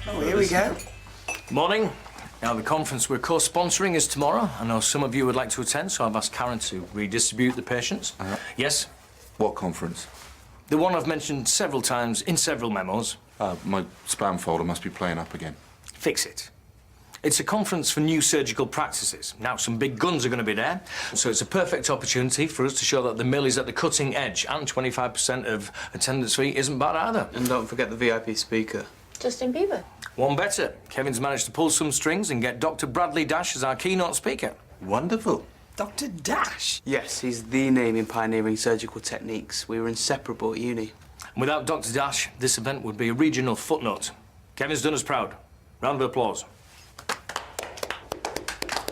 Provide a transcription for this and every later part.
Oh, here we go. Morning. Now, the conference we're co-sponsoring is tomorrow. I know some of you would like to attend, so I've asked Karen to redistribute the patients. Yes? What conference? The one I've mentioned several times in several memos. My spam folder must be playing up again. Fix it. It's a conference for new surgical practices. Now, some big guns are going to be there, so it's a perfect opportunity for us to show that the mill is at the cutting edge, and 25% of attendance fee isn't bad either. And don't forget the VIP speaker. Justin Bieber. One better. Kevin's managed to pull some strings and get Dr. Bradley Dash as our keynote speaker. Wonderful. Dr. Dash? Yes, he's the name in pioneering surgical techniques. We were inseparable at uni. And without Dr. Dash, this event would be a regional footnote. Kevin's done us proud. Round of applause.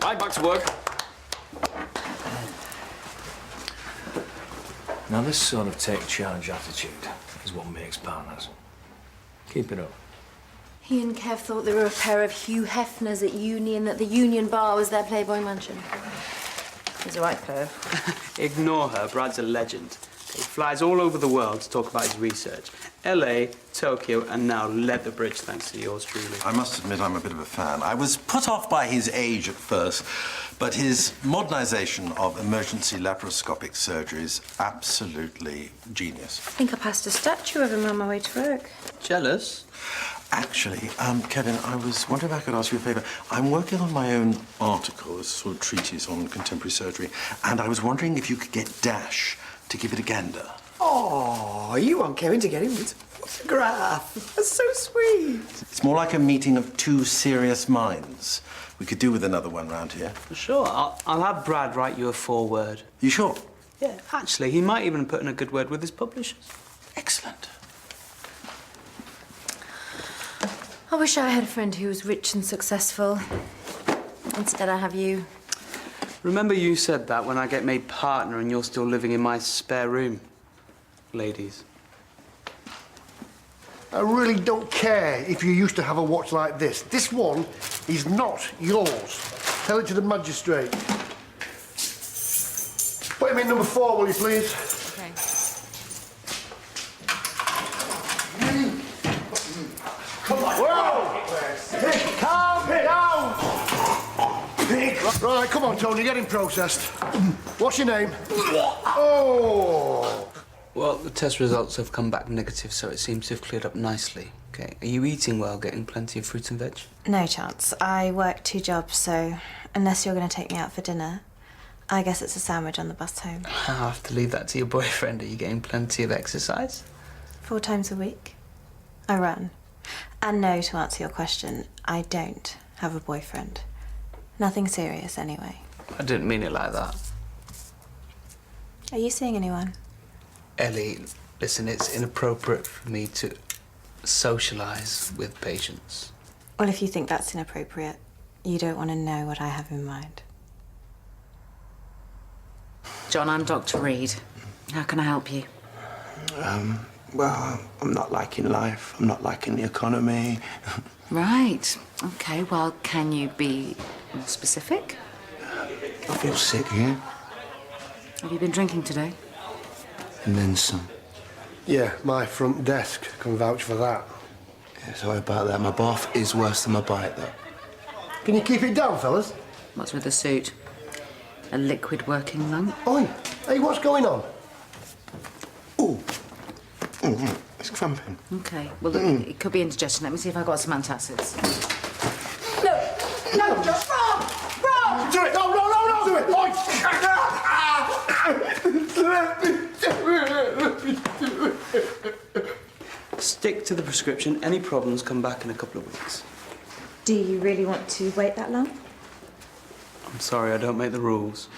Right, back to work. Now, this sort of take-charge attitude is what makes partners. Keep it up. He and Kev thought they were a pair of Hugh Hefners at uni and that the Union Bar was their Playboy mansion. He's a right pair. Ignore her. Brad's a legend. He flies all over the world to talk about his research. LA, Tokyo, and now Letherbridge, thanks to yours truly. I must admit I'm a bit of a fan. I was put off by his age at first, but his modernisation of emergency laparoscopic surgery is absolutely genius. I think I passed a statue of him on my way to work. Jealous? Actually, Kevin, I was wondering if I could ask you a favour. I'm working on my own article, a sort of treatise on contemporary surgery, and I was wondering if you could get Dash to give it a gander. Oh, you want Kevin to get him with autograph. That's so sweet. It's more like a meeting of two serious minds. We could do with another one round here. Sure, I'll have Brad write you a foreword. You sure? Yeah, actually, he might even put in a good word with his publishers. Excellent. I wish I had a friend who was rich and successful. Instead, I have you. Remember you said that when I get made partner and you're still living in my spare room, ladies. I really don't care if you used to have a watch like this. This one is not yours. Tell it to the magistrate. Put him in number 4, will you, please? Okay. Come on. Whoa! Pig, calm down! Pig! Right, come on, Tony, get him processed. What's your name? Oh! Well, the test results have come back negative, so it seems to have cleared up nicely. Okay, are you eating well, getting plenty of fruit and veg? No chance. I work 2 jobs, so unless you're going to take me out for dinner, I guess it's a sandwich on the bus home. I'll have to leave that to your boyfriend. Are you getting plenty of exercise? 4 times a week. I run. And no, to answer your question, I don't have a boyfriend. Nothing serious, anyway. I didn't mean it like that. Are you seeing anyone? Ellie, listen, it's inappropriate for me to socialise with patients. Well, if you think that's inappropriate, you don't want to know what I have in mind. John, I'm Dr. Reed. How can I help you? Well, I'm not liking life. I'm not liking the economy. Right. OK, well, can you be more specific? I feel sick here. Have you been drinking today? And then some. Yeah, my front desk can vouch for that. Yeah, sorry about that. My bath is worse than my bite, though. Can you keep it down, fellas? What's with the suit? A liquid working lung? Oi, hey, what's going on? Ooh. Mm, it's cramping. OK, well, look, it could be indigestion. Let me see if I've got some antacids. No, just Rob! Rob! Do it! No, no, no, no! Do it! Oi! Stick to the prescription. Any problems, come back in a couple of weeks. Do you really want to wait that long? I'm sorry, I don't make the rules.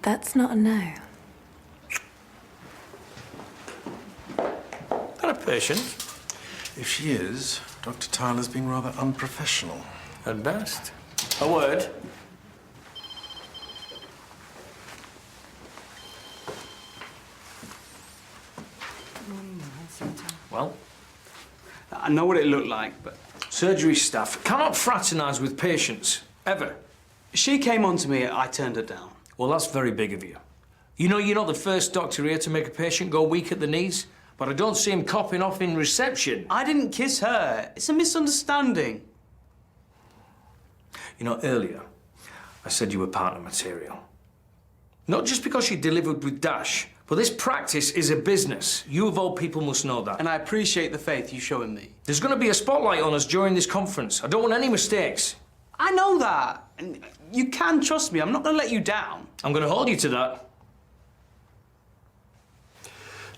That's not a no. Is that a patient? If she is, Dr. Tyler's being rather unprofessional. At best. A word. Well? I know what it looked like, but... Surgery staff cannot fraternise with patients, ever. She came on to me, I turned her down. Well, that's very big of you. You know, you're not the first doctor here to make a patient go weak at the knees. but I don't see him copping off in reception. I didn't kiss her. It's a misunderstanding. You know, earlier, I said you were partner material. Not just because you delivered with dash, but this practice is a business. You of all people must know that. And I appreciate the faith you show in me. There's going to be a spotlight on us during this conference. I don't want any mistakes. I know that. And you can trust me. I'm not going to let you down. I'm going to hold you to that.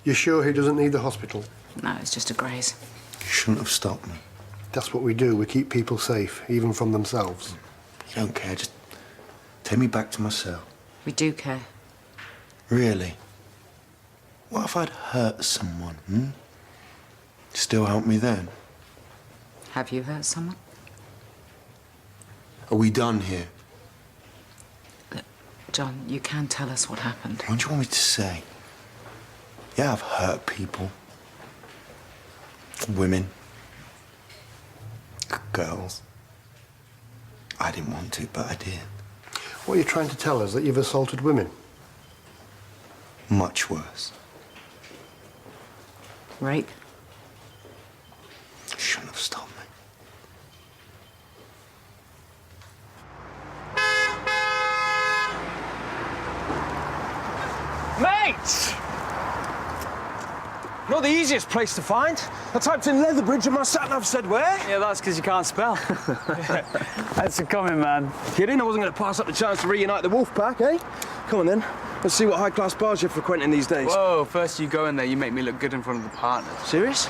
You sure he doesn't need the hospital? No, it's just a graze. You shouldn't have stopped me. That's what we do. We keep people safe, even from themselves. You don't care. Just take me back to my cell. We do care. Really? What if I'd hurt someone, Still help me then? Have you hurt someone? Are we done here? John, you can tell us what happened. What do you want me to say? Yeah, I've hurt people. Women. Girls. I didn't want to, but I did. What are you trying to tell us, that you've assaulted women? Much worse. Rape? You shouldn't have stopped me. Mate! Not the easiest place to find. I typed in Letherbridge and my sat-nav said where? Yeah, that's because you can't spell. Thanks for coming, man. Kidding? I wasn't going to pass up the chance to reunite the wolf pack, eh? Come on, then. Let's see what high-class bars you're frequenting these days. Whoa, first you go in there, you make me look good in front of the partners. Serious?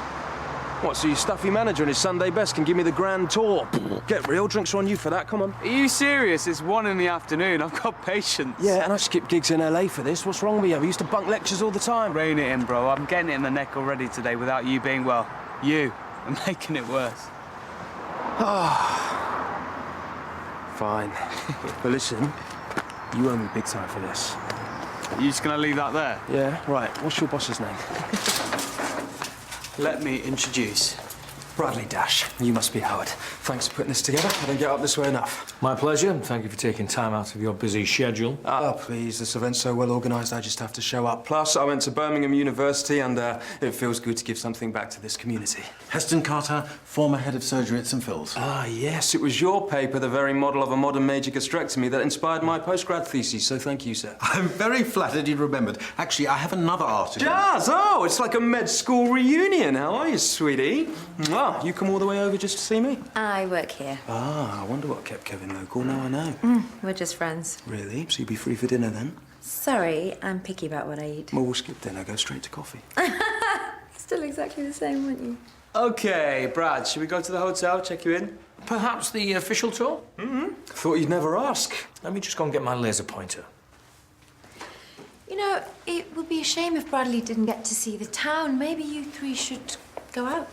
What, so your stuffy manager and his Sunday best can give me the grand tour? Get real, drinks are on you for that, come on. Are you serious? It's 1 in the afternoon. I've got patience. Yeah, and I skipped gigs in LA for this. What's wrong with you? We used to bunk lectures all the time. Rein it in, bro. I'm getting it in the neck already today without you being, well, you. And making it worse. Fine. But listen, you owe me big time for this. Are you just gonna leave that there? Yeah, right. What's your boss's name? Let me introduce. Bradley Dash. You must be Howard. Thanks for putting this together. I don't get up this way enough. My pleasure. Thank you for taking time out of your busy schedule. Oh, please. This event's so well organised, I just have to show up. Plus, I went to Birmingham University and it feels good to give something back to this community. Heston Carter, former head of surgery at St Phil's. Ah, yes. It was your paper, the very model of a modern major gastrectomy, that inspired my postgrad thesis, so thank you, sir. I'm very flattered you remembered. Actually, I have another article. Jazz! Oh, it's like a med school reunion. How are you, sweetie? Mwah. You come all the way over just to see me? I work here. Ah, I wonder what kept Kevin local. Now I know. We're just friends. Really? So you'll be free for dinner then? Sorry, I'm picky about what I eat. Well, we'll skip dinner, go straight to coffee. Still exactly the same, weren't you? Okay, Brad, should we go to the hotel, check you in? Perhaps the official tour? Thought you'd never ask. Let me just go and get my laser pointer. You know, it would be a shame if Bradley didn't get to see the town. Maybe you three should go out.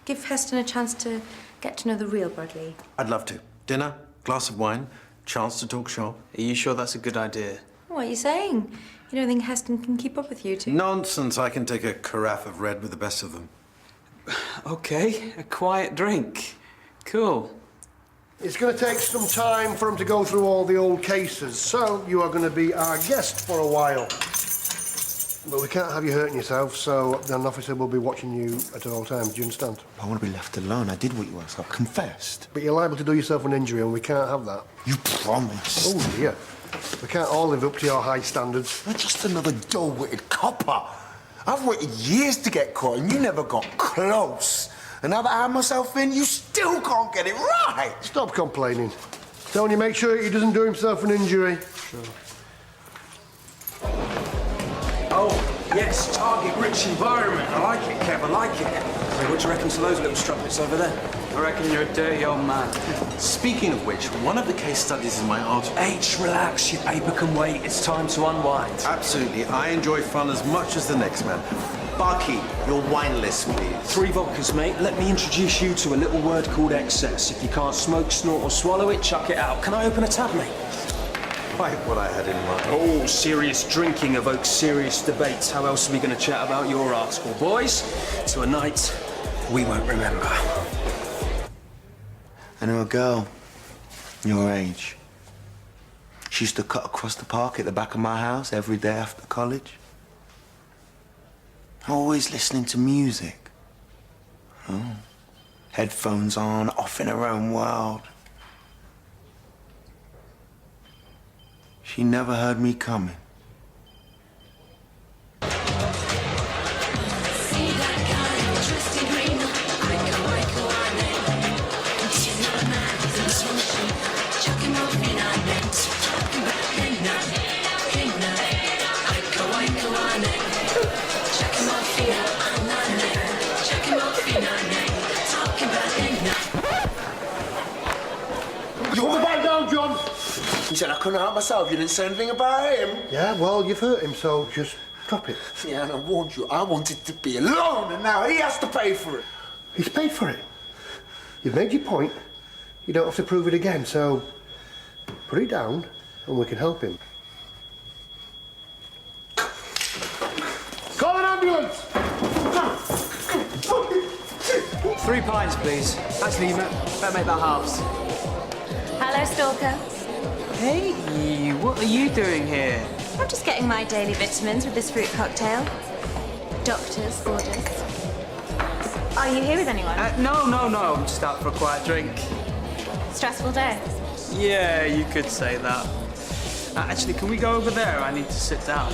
Give Heston a chance to get to know the real Bradley. I'd love to. Dinner, glass of wine, chance to talk shop. Are you sure that's a good idea? What are you saying? You don't think Heston can keep up with you two? Nonsense. I can take a carafe of red with the best of them. Okay, a quiet drink. Cool. It's going to take some time for him to go through all the old cases, so you are going to be our guest for a while. But we can't have you hurting yourself, so an officer will be watching you at all times. Do you understand? I want to be left alone. I did what you asked. I confessed. But you're liable to do yourself an injury, and we can't have that. You promised. Oh, dear. We can't all live up to your high standards. You're just another dull-witted copper. I've waited years to get caught, and you never got close. And now that I have myself in, you still can't get it right. Stop complaining. Tony, make sure he doesn't do himself an injury. Sure. Oh, yes, target-rich environment. I like it, Kev, I like it. Hey, what do you reckon to those little strumpets over there? I reckon you're a dirty old man. Speaking of which, one of the case studies in my article... H, relax, your paper can wait. It's time to unwind. Absolutely. I enjoy fun as much as the next man. Barkeep, your wine list, please. 3 vodkas, mate. Let me introduce you to a little word called excess. If you can't smoke, snort or swallow it, chuck it out. Can I open a tab, mate? Quite what I had in mind. Oh, serious drinking evokes serious debates. How else are we going to chat about your article, boys? To a night we won't remember. I know a girl your age. She used to cut across the park at the back of my house every day after college. Always listening to music. Oh. Headphones on, off in her own world. She never heard me coming. You want me back down, John? You said I couldn't help myself. You didn't say anything about him. Yeah, well, you've hurt him, so just drop it. Yeah, and I warned you. I wanted to be alone, and now he has to pay for it. He's paid for it. You've made your point. You don't have to prove it again, so put it down and we can help him. Call an ambulance! 3 pints, please. Actually, you better make that halves. Hello, Stalker. Hey, what are you doing here? I'm just getting my daily vitamins with this fruit cocktail. Doctor's orders. Are you here with anyone? No. I'm just out for a quiet drink. Stressful day? Yeah, you could say that. Actually, can we go over there? I need to sit down.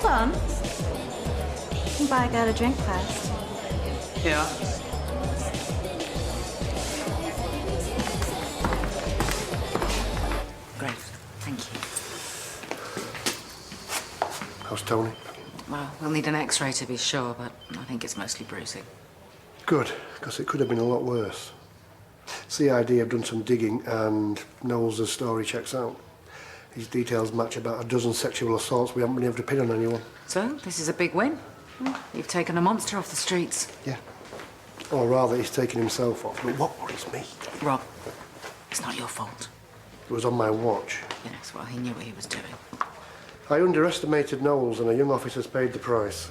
Go on. You can buy a girl a drink first. Yeah. Great, thank you. How's Tony? Well, we'll need an X-ray to be sure, but I think it's mostly bruising. Good, because it could have been a lot worse. CID have done some digging and Knowles' story checks out. His details match about a dozen sexual assaults we haven't been able to pin on anyone. So, this is a big win. You've taken a monster off the streets. Yeah. Or rather, he's taken himself off. But what worries me? Rob, it's not your fault. It was on my watch. Yes, well, he knew what he was doing. I underestimated Knowles and a young officer's paid the price.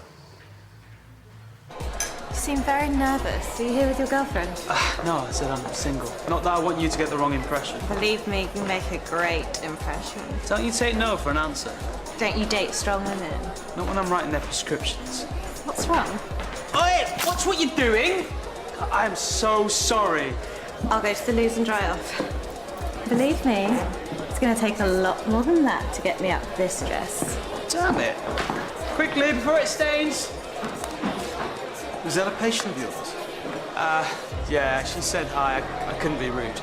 You seem very nervous. Are you here with your girlfriend? No, I said I'm single. Not that I want you to get the wrong impression. Believe me, you make a great impression. Don't you take no for an answer? Don't you date strong women? Not when I'm writing their prescriptions. What's wrong? Oi! Watch what you're doing! I'm so sorry. I'll go to the loo and dry off. Believe me, it's going to take a lot more than that to get me out of this dress. Damn it. Quickly, before it stains. Was that a patient of yours? Yeah, she said hi. I couldn't be rude.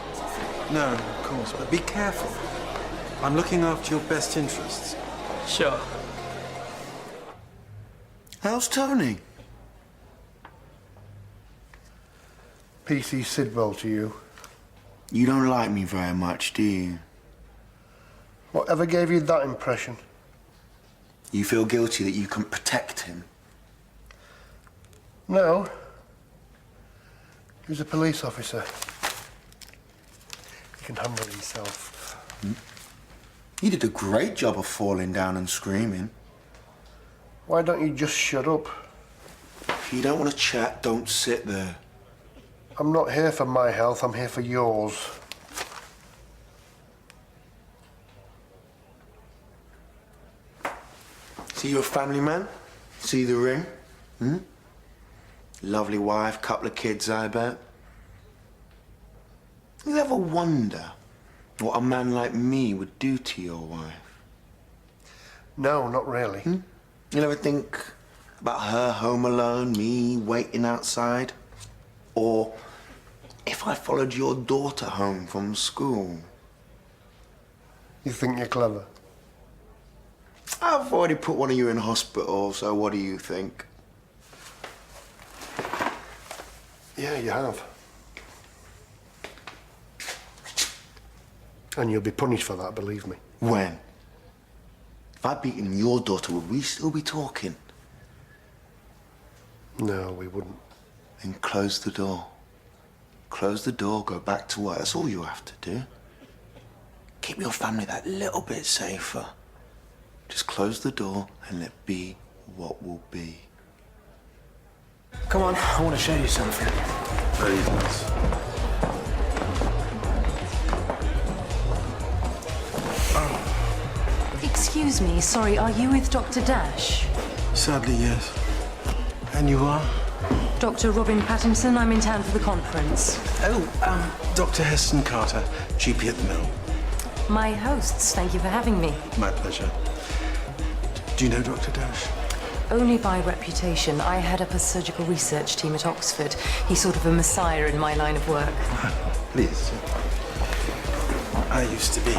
No, of course, but be careful. I'm looking after your best interests. Sure. How's Tony? PC Sidwell to you. You don't like me very much, do you? Whatever gave you that impression? You feel guilty that you couldn't protect him? No. He was a police officer. He can handle himself. You did a great job of falling down and screaming. Why don't you just shut up? If you don't want to chat, don't sit there. I'm not here for my health, I'm here for yours. See, you're a family man? See the ring? Lovely wife, couple of kids, I bet. You ever wonder what a man like me would do to your wife? No, not really. You ever think about her home alone, me waiting outside? Or if I followed your daughter home from school? You think you're clever? I've already put one of you in hospital, so what do you think? Yeah, you have. And you'll be punished for that, believe me. When? If I'd beaten your daughter, would we still be talking? No, we wouldn't. Then close the door. Close the door, go back to work. That's all you have to do. Keep your family that little bit safer. Just close the door and let be what will be. Come on, I want to show you something. Very nice. Excuse me, sorry, are you with Dr. Dash? Sadly, yes. And you are? Dr. Robin Pattinson, I'm in town for the conference. Oh, Dr. Heston Carter, GP at the Mill. My hosts, thank you for having me. My pleasure. Do you know Dr. Dash? Only by reputation. I head up a surgical research team at Oxford. He's sort of a messiah in my line of work. Please. I used to be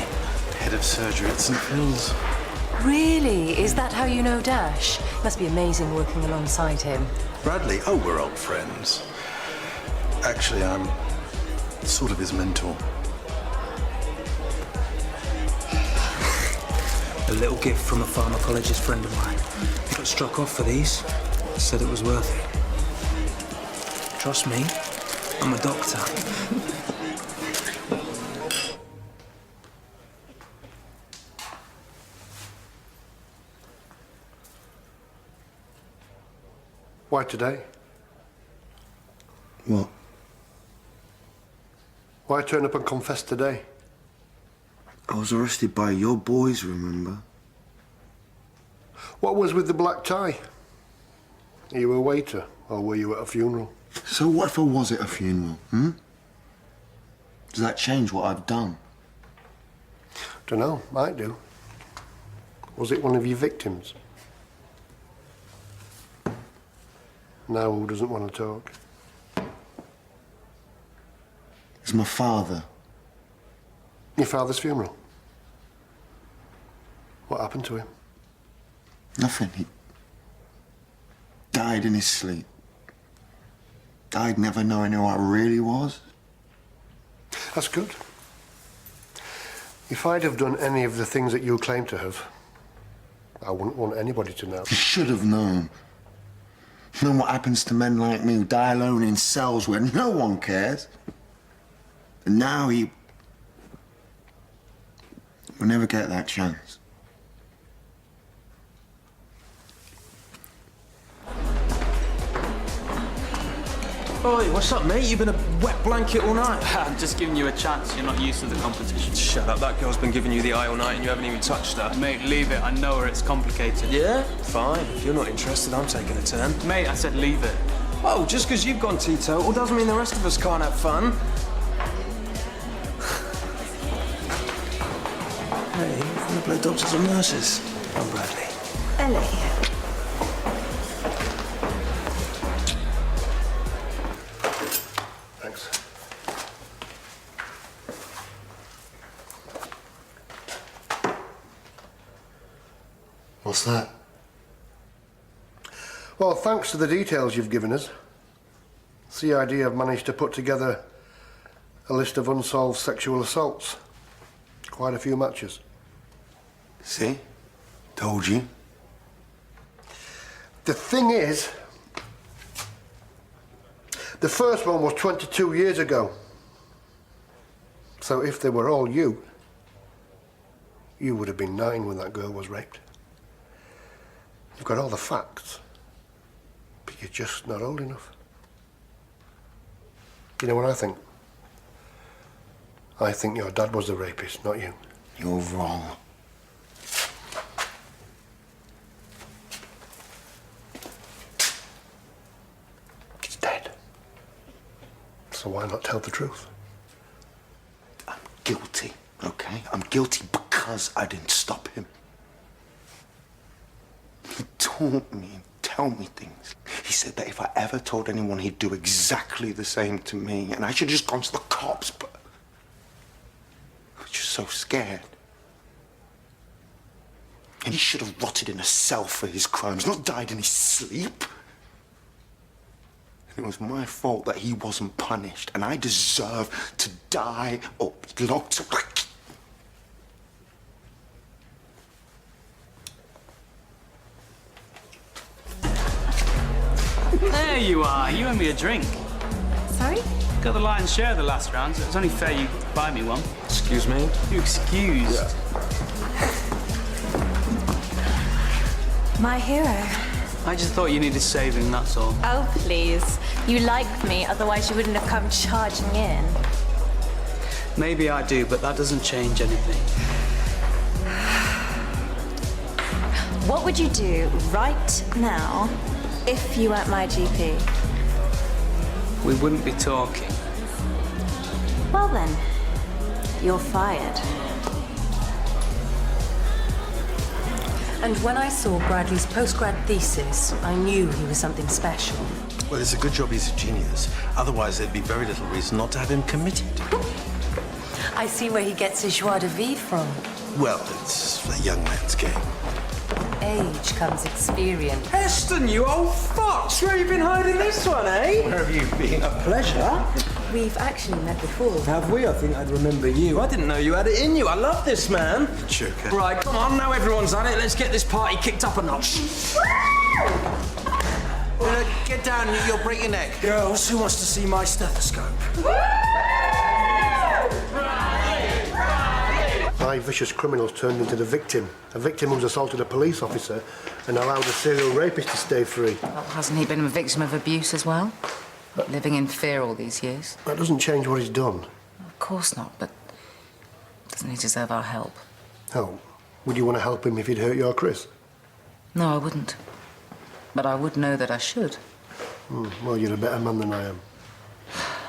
head of surgery at St. Phil's. Really? Is that how you know Dash? Must be amazing working alongside him. Bradley? Oh, we're old friends. Actually, I'm sort of his mentor. A little gift from a pharmacologist friend of mine. He got struck off for these. Said it was worth it. Trust me, I'm a doctor. Why today? What? Why turn up and confess today? I was arrested by your boys, remember? What was with the black tie? Are you a waiter, or were you at a funeral? So what if I was at a funeral, Does that change what I've done? Dunno, might do. Was it one of your victims? Now who doesn't want to talk? It's my father. Your father's funeral? What happened to him? Nothing. He died in his sleep. Died never knowing who I really was. That's good. If I'd have done any of the things that you claim to have, I wouldn't want anybody to know. You should have known. Known what happens to men like me who die alone in cells where no one cares. And now he will never get that chance. Oi, what's up, mate? You've been a wet blanket all night. I'm just giving you a chance. You're not used to the competition. Shut up, that girl's been giving you the eye all night and you haven't even touched her. Mate, leave it. I know her. It's complicated. Yeah? Fine. If you're not interested, I'm taking a turn. Mate, I said leave it. Oh, just because you've gone teetotal doesn't mean the rest of us can't have fun. Hey, you want to play doctors and nurses? I'm Bradley. Ellie. Thanks. What's that? Well, thanks to the details you've given us, CID have managed to put together a list of unsolved sexual assaults. Quite a few matches. See? Told you. The thing is, the first one was 22 years ago. So if they were all you would have been 9 when that girl was raped. You've got all the facts, but you're just not old enough. You know what I think? I think your dad was the rapist, not you. You're wrong. He's dead. So why not tell the truth? I'm guilty, okay? I'm guilty because I didn't stop him. He taught me and tell me things. He said that if I ever told anyone, he'd do exactly the same to me, and I should have just gone to the cops, but I was just so scared. And he should have rotted in a cell for his crimes, not died in his sleep. And it was my fault that he wasn't punished, and I deserve to die or be locked up. There you are. You owe me a drink. Sorry? Got the lion's share of the last round, so it's only fair you buy me one. Excuse me? You excused. Yeah. My hero. I just thought you needed saving, that's all. Oh, please. You like me, otherwise you wouldn't have come charging in. Maybe I do, but that doesn't change anything. What would you do right now If you weren't my GP. We wouldn't be talking. Well then, you're fired. And when I saw Bradley's postgrad thesis, I knew he was something special. Well, it's a good job he's a genius. Otherwise, there'd be very little reason not to have him committed. I see where he gets his joie de vivre from. Well, it's a young man's game. Age comes experience. Heston, you old fox! Where have you been hiding this one, eh? Where have you been? A pleasure. We've actually met before. Have we? I think I'd remember you. I didn't know you had it in you. I love this, man. Joker. Right, come on, now everyone's at it. Let's get this party kicked up a notch. Get down, you'll break your neck. Girls, who wants to see my stethoscope? 5 vicious criminals turned into the victim. A victim who's assaulted a police officer and allowed a serial rapist to stay free. Well, hasn't he been a victim of abuse as well? Living in fear all these years? That doesn't change what he's done. Of course not, but doesn't he deserve our help? Help? Would you want to help him if he'd hurt your Chris? No, I wouldn't. But I would know that I should. Well, you're a better man than I am.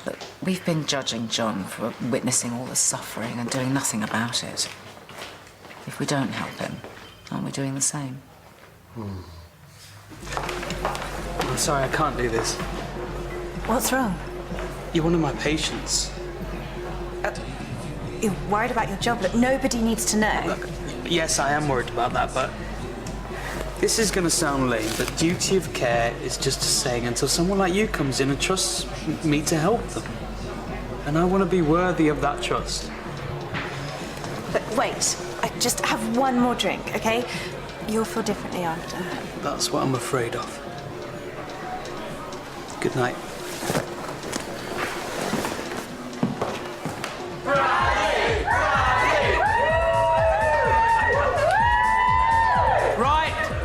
Look, we've been judging John for witnessing all the suffering and doing nothing about it. If we don't help him, aren't we doing the same? I'm sorry, I can't do this. What's wrong? You're one of my patients. You're worried about your job. Look, nobody needs to know. Look, yes, I am worried about that, but this is going to sound lame, but duty of care is just a saying until someone like you comes in and trusts me to help them. And I want to be worthy of that trust. But wait, I just have one more drink, okay? You'll feel differently after. That's what I'm afraid of. Good night.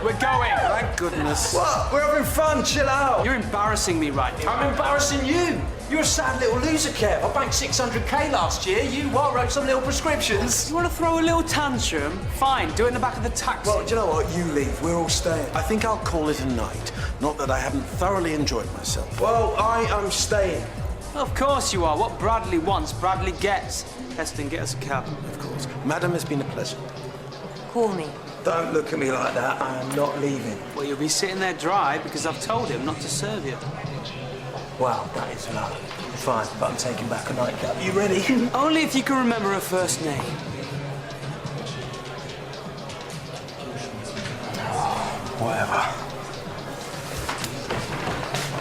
We're going. Thank goodness. What? We're having fun. Chill out. You're embarrassing me right now. I'm embarrassing you. You're a sad little loser, Kev. I banked 600k last year. You wrote some little prescriptions. You want to throw a little tantrum? Fine, do it in the back of the taxi. Well, do you know what? You leave. We're all staying. I think I'll call it a night. Not that I haven't thoroughly enjoyed myself. Well, I am staying. Of course you are. What Bradley wants, Bradley gets. Heston, get us a cab. Of course. Madam, it's been a pleasure. Call me. Don't look at me like that. I am not leaving. Well, you'll be sitting there dry because I've told him not to serve you. Wow, that is low. Fine, but I'm taking back a nightcap. You ready? Only if you can remember her first name. Whatever.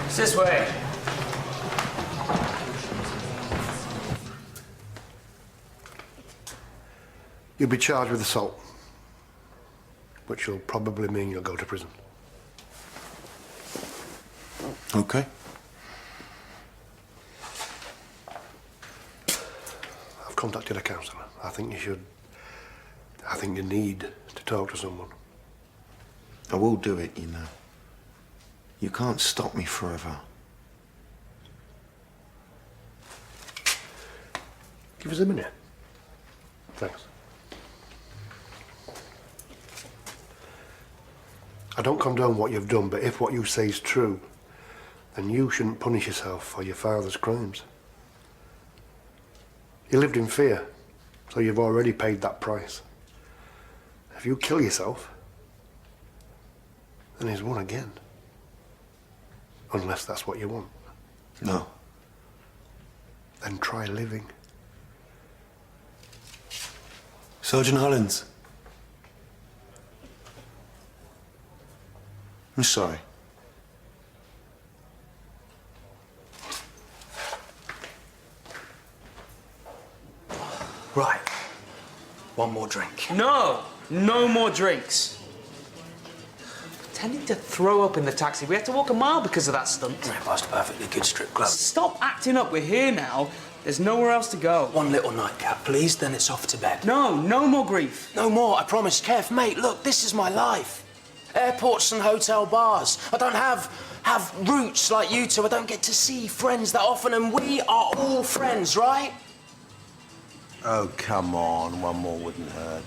It's this way. You'll be charged with assault, which will probably mean you'll go to prison. Okay. I've contacted a counsellor. I think you need to talk to someone. I will do it, you know. You can't stop me forever. Give us a minute. Thanks. I don't condone what you've done, but if what you say is true, then you shouldn't punish yourself for your father's crimes. You lived in fear, so you've already paid that price. If you kill yourself, then he's won again. Unless that's what you want. No. Then try living. Sergeant Hollins. I'm sorry. Right. One more drink. No! No more drinks. Pretending to throw up in the taxi. We had to walk a mile because of that stunt. Yeah, but it's a perfectly good strip club. Stop acting up. We're here now. There's nowhere else to go. One little nightcap, please, then it's off to bed. No, no more grief. No more, I promise. Kev, mate, look, this is my life. Airports and hotel bars. I don't have roots like you two. I don't get to see friends that often, and we are all friends, right? Oh, come on. One more wouldn't hurt.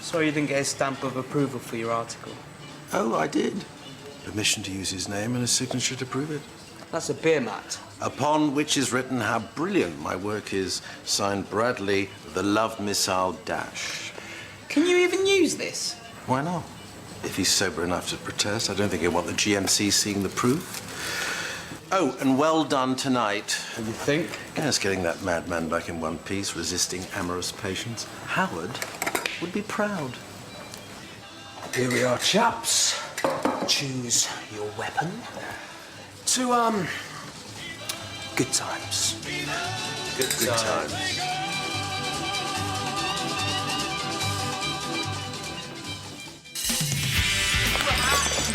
Sorry you didn't get his stamp of approval for your article. Oh, I did. Permission to use his name and a signature to prove it. That's a beer mat. Upon which is written how brilliant my work is, signed Bradley, the Love Missile Dash. Can you even use this? Why not? If he's sober enough to protest, I don't think he'll want the GMC seeing the proof. Oh, and well done tonight. You think? Yes, getting that madman back in one piece, resisting amorous patience. Howard would be proud. Here we are, chaps. Choose your weapon. To, good times. Good times.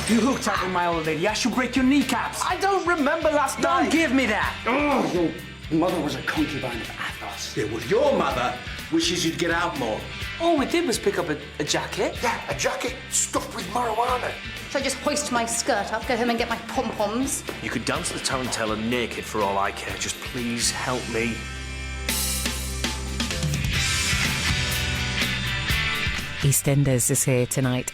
You hooked up with my old lady. I should break your kneecaps. I don't remember last night. Don't give me that. Oh, your mother was a concubine of Athos. Yeah, well, your mother wishes you'd get out more. All we did was pick up a jacket. Yeah, a jacket stuffed with marijuana. Should I just hoist my skirt up, go home and get my pom-poms? You could dance the tarantella naked for all I care. Just please help me. EastEnders is here tonight.